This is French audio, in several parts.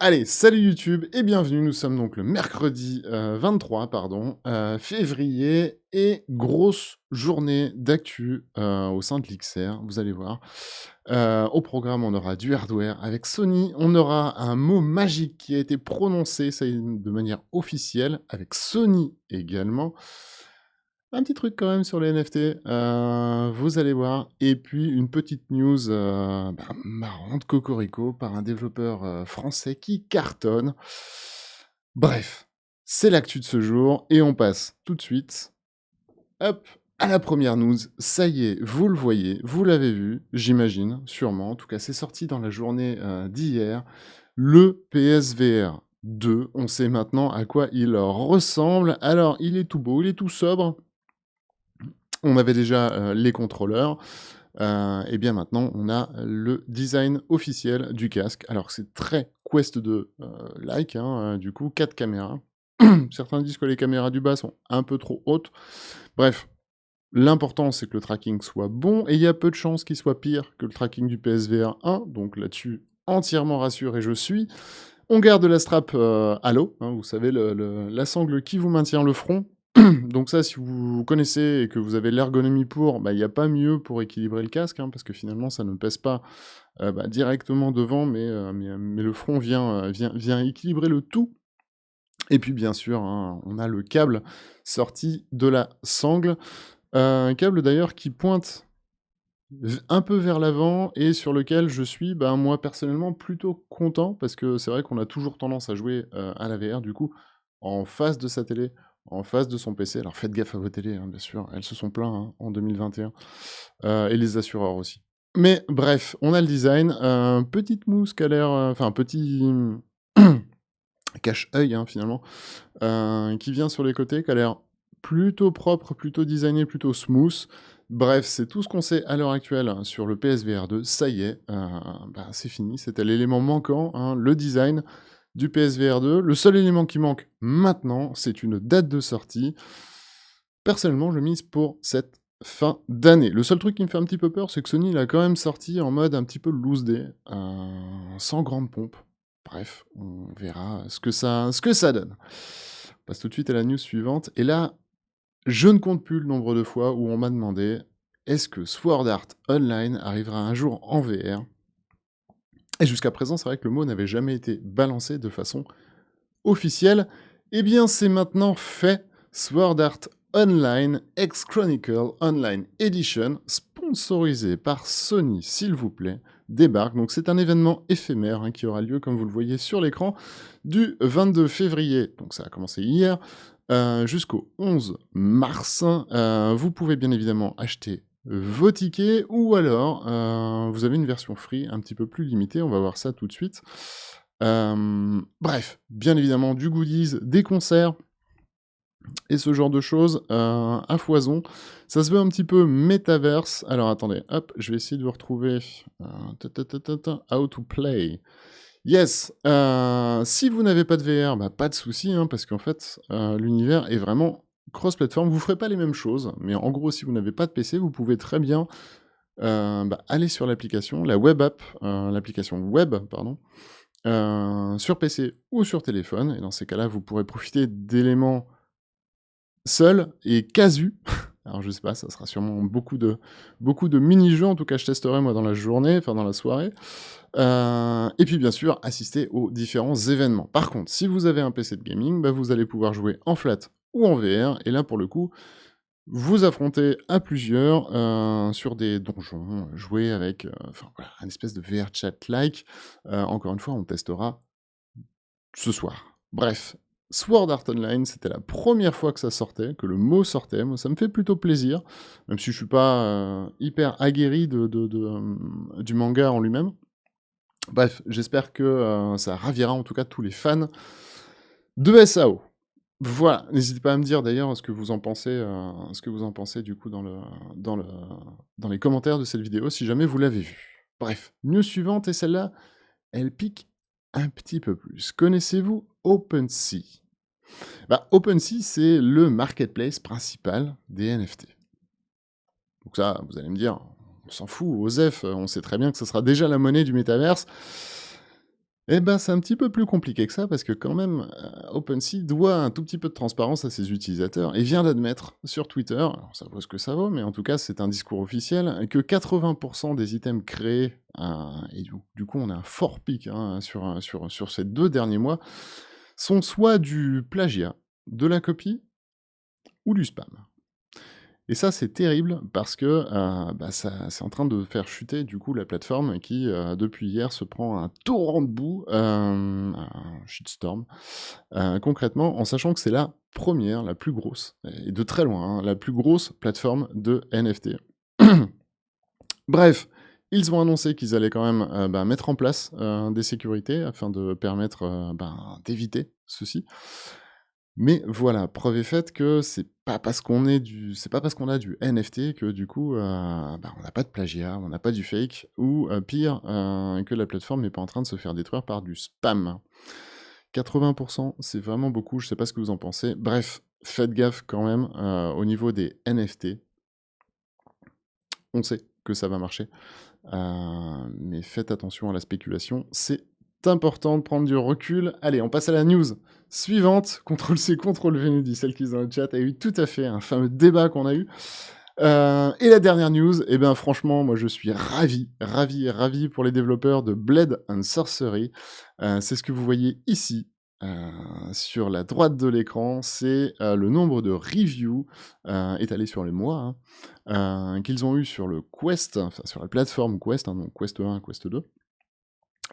Allez, salut YouTube et bienvenue. Nous sommes donc le mercredi 23 février et grosse journée d'actu au sein de l'XR, vous allez voir. Au programme, on aura du hardware avec Sony, on aura un mot magique qui a été prononcé, ça y est, de manière officielle, avec Sony également. Un petit truc quand même sur les NFT, vous allez voir. Et puis une petite news, marrante, cocorico, par un développeur, français qui cartonne. Bref, c'est l'actu de ce jour et on passe tout de suite, hop, à la première news. Ça y est, vous le voyez, vous l'avez vu, j'imagine, sûrement. En tout cas, c'est sorti dans la journée, d'hier. Le PSVR 2, on sait maintenant à quoi il ressemble. Alors, il est tout beau, il est tout sobre. On avait déjà, les contrôleurs, et bien maintenant on a le design officiel du casque. Alors c'est très Quest 2, like, hein, du coup 4 caméras. Certains disent que les caméras du bas sont un peu trop hautes. Bref, l'important c'est que le tracking soit bon et il y a peu de chances qu'il soit pire que le tracking du PSVR 1, donc là-dessus entièrement rassuré je suis. On garde la strap, halo, hein, vous savez la sangle qui vous maintient le front. Donc ça, si vous connaissez et que vous avez l'ergonomie pour, bah, il y a pas mieux pour équilibrer le casque, hein, parce que finalement ça ne pèse pas, directement devant, mais le front vient équilibrer le tout. Et puis bien sûr, hein, on a le câble sorti de la sangle, un câble d'ailleurs qui pointe un peu vers l'avant et sur lequel je suis, ben, moi personnellement plutôt content parce que c'est vrai qu'on a toujours tendance à jouer, à la VR du coup, en face de sa télé, en face de son PC. Alors faites gaffe à vos télés, hein, bien sûr, elles se sont plaints, hein, en 2021, et les assureurs aussi. Mais bref, on a le design, petite mousse qui a l'air, enfin petit, cache-œil, hein, finalement, qui vient sur les côtés, qui a l'air plutôt propre, plutôt designé, plutôt smooth. Bref, c'est tout ce qu'on sait à l'heure actuelle sur le PSVR 2. Ça y est, c'est fini. C'était l'élément manquant, hein, le design du PSVR 2. Le seul élément qui manque maintenant, c'est une date de sortie. Personnellement, je mise pour cette fin d'année. Le seul truc qui me fait un petit peu peur, c'est que Sony l'a quand même sorti en mode un petit peu loose day, sans grande pompe. Bref, on verra ce que ça donne. On passe tout de suite à la news suivante. Et là, je ne compte plus le nombre de fois où on m'a demandé: «Est-ce que Sword Art Online arrivera un jour en VR?» Et jusqu'à présent, c'est vrai que le mot n'avait jamais été balancé de façon officielle. Eh bien, c'est maintenant fait. Sword Art Online X Chronicle Online Edition, sponsorisé par Sony, s'il vous plaît, débarque. Donc c'est un événement éphémère, hein, qui aura lieu, comme vous le voyez sur l'écran, du 22 février, donc ça a commencé hier, jusqu'au 11 mars. Vous pouvez bien évidemment acheter vos tickets ou alors vous avez une version free un petit peu plus limitée. On va voir ça tout de suite. Bref, bien évidemment du goodies, des concerts et ce genre de choses, à foison. Ça se veut un petit peu métaverse. Alors attendez, hop, je vais essayer de vous retrouver, how to play. Yes, si vous n'avez pas de VR, pas de souci, hein, parce qu'en fait, l'univers est vraiment cross-platform. Vous ferez pas les mêmes choses, mais en gros, si vous n'avez pas de PC, vous pouvez très bien, aller sur l'application, la web app, l'application web, pardon, sur PC ou sur téléphone. Et dans ces cas-là, vous pourrez profiter d'éléments seuls et casus. Alors je sais pas, ça sera sûrement beaucoup de mini-jeux, en tout cas je testerai moi dans la journée, enfin dans la soirée. Et puis bien sûr, assister aux différents événements. Par contre, si vous avez un PC de gaming, vous allez pouvoir jouer en flat ou en VR, et là pour le coup, vous affrontez à plusieurs, sur des donjons, jouer avec, enfin voilà, un espèce de VR chat-like. Encore une fois, on testera ce soir. Bref, Sword Art Online, c'était la première fois que ça sortait, que le mot sortait. Moi, ça me fait plutôt plaisir, même si je suis pas, hyper aguerri du manga en lui-même. Bref, j'espère que, ça ravira en tout cas tous les fans de SAO. Voilà, n'hésitez pas à me dire d'ailleurs ce que vous en pensez du coup dans le dans les commentaires de cette vidéo si jamais vous l'avez vue. Bref, news suivante et celle-là, elle pique un petit peu plus. Connaissez-vous OpenSea? OpenSea, c'est le marketplace principal des NFT. Donc ça, vous allez me dire, on s'en fout, OSEF, on sait très bien que ce sera déjà la monnaie du métaverse. Eh ben, c'est un petit peu plus compliqué que ça parce que quand même, OpenSea doit un tout petit peu de transparence à ses utilisateurs et vient d'admettre sur Twitter, alors ça vaut ce que ça vaut, mais en tout cas, c'est un discours officiel, que 80 des items créés, et du coup, on a un fort pic, hein, sur ces 2 derniers mois, sont soit du plagiat, de la copie ou du spam. Et ça, c'est terrible parce que, bah, ça c'est en train de faire chuter, du coup, la plateforme qui, depuis hier, se prend un torrent de boue, un shitstorm, concrètement, en sachant que c'est la première, la plus grosse et de très loin, hein, la plus grosse plateforme de NFT. Bref, ils ont annoncé qu'ils allaient quand même, bah, mettre en place, des sécurités afin de permettre, ben, d'éviter ceci. Mais voilà, preuve est faite que c'est pas parce qu'on a du NFT que du coup, bah, on n'a pas de plagiat, on n'a pas du fake ou, pire, que la plateforme n'est pas en train de se faire détruire par du spam. 80 c'est vraiment beaucoup, je sais pas ce que vous en pensez. Bref, faites gaffe quand même, au niveau des NFT. On sait que ça va marcher, mais faites attention à la spéculation, c'est important de prendre du recul. Allez, on passe à la news suivante. CTRL-C, CTRL-V nous dit celle qui est dans le chat, a eu tout à fait un fameux débat qu'on a eu. Et la dernière news, eh ben franchement, moi je suis ravi, ravi, ravi pour les développeurs de Blade and Sorcery. C'est ce que vous voyez ici, sur la droite de l'écran. C'est, le nombre de reviews, étalés sur les mois, hein, qu'ils ont eu sur le Quest, enfin sur la plateforme Quest, hein, donc Quest 1, Quest 2.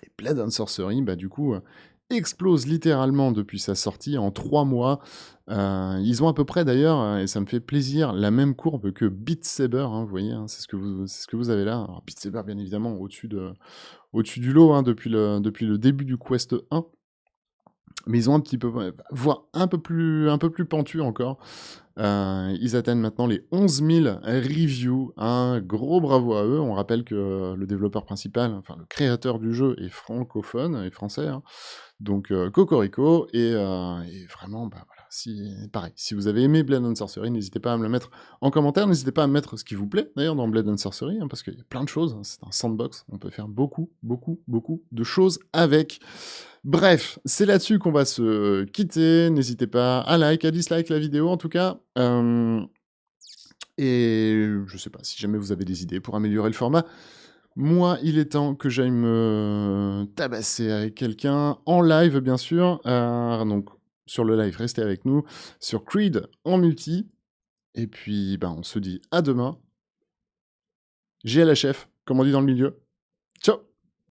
Et Blade and Sorcery, bah, du coup, explose littéralement depuis sa sortie en 3 mois. Ils ont à peu près d'ailleurs, et ça me fait plaisir, la même courbe que Beat Saber, hein, vous voyez, hein, c'est ce que vous avez là. Alors Beat Saber, bien évidemment, au-dessus du lot, hein, depuis le début du Quest 1. Mais ils ont un petit peu, ouais, voire un peu plus pentu encore. Ils atteignent maintenant les 11 000 reviews. Un gros bravo à eux. On rappelle que le développeur principal, enfin le créateur du jeu, est francophone et français, hein. Donc cocorico et vraiment, bah, voilà, pareil, si vous avez aimé Blade and Sorcery, n'hésitez pas à me le mettre en commentaire. N'hésitez pas à me mettre ce qui vous plaît, d'ailleurs, dans Blade and Sorcery, hein, parce qu'il y a plein de choses, hein. C'est un sandbox, on peut faire beaucoup, beaucoup, beaucoup de choses avec. Bref, c'est là-dessus qu'on va se quitter. N'hésitez pas à like, à dislike la vidéo, en tout cas, et je sais pas, si jamais vous avez des idées pour améliorer le format, moi, il est temps que j'aille me tabasser avec quelqu'un en live, bien sûr. Donc, sur le live, restez avec nous. Sur Creed en multi. Et puis, ben, on se dit à demain. J'ai à la chef, comme on dit dans le milieu. Ciao!